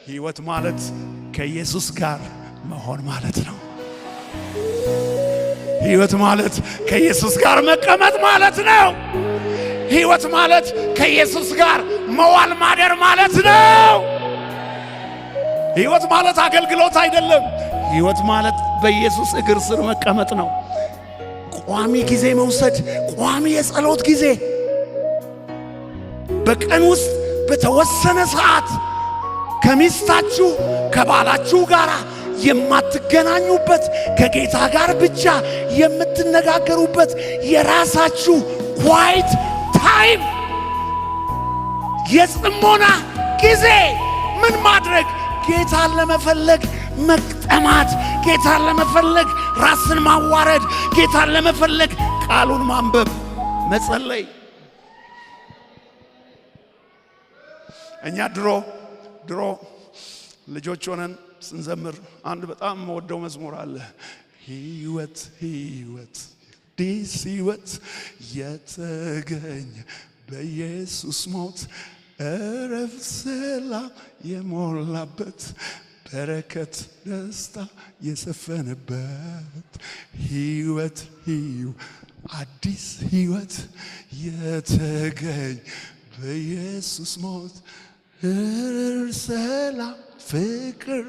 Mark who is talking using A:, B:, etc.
A: ሕይወት ማለት ከኢየሱስ ጋር መሆን ማለት ነው። ሕይወት ማለት ከኢየሱስ ጋር መቀመጥ ማለት ነው። ሕይወት ማለት ከኢየሱስ ጋር መዋል ማደር ማለት ነው። ሕይወት ማለት አገልግሎት አይደለም። ሕይወት ማለት በኢየሱስ እግር ስር መቀመጥ ነው። ቋሚ ጊዜ መውሰድ፣ ቋሚ የጸሎት ጊዜ በቀን ውስጥ በተወሰነ ሰዓት ከሚስታችሁ ከባላችሁ ጋር የማትገናኙበት ከጌታ ጋር ብቻ የምትነጋገሩበት የራሳችሁ ኳይት ታይም የጽሞና ጊዜ ምን ማድረግ? ጌታን ለመፈለግ መቅጠማት፣ ጌታን ለመፈለግ ራስን ማዋረድ፣ ጌታን ለመፈለግ ቃሉን ማንበብ፣ መጸለይ። እኛ ድሮ ልጆች ሆነን ስንዘምር አንድ በጣም ወደው መዝሙር አለ። ሕይወት አዲስ ሕይወት የተገኘ በኢየሱስ ሞት እረፍት ሰላም የሞላበት በረከት ደስታ የሰፈነበት ሕይወት አዲስ ሕይወት የተገኘ በኢየሱስ ሞት ሰላም ፍቅር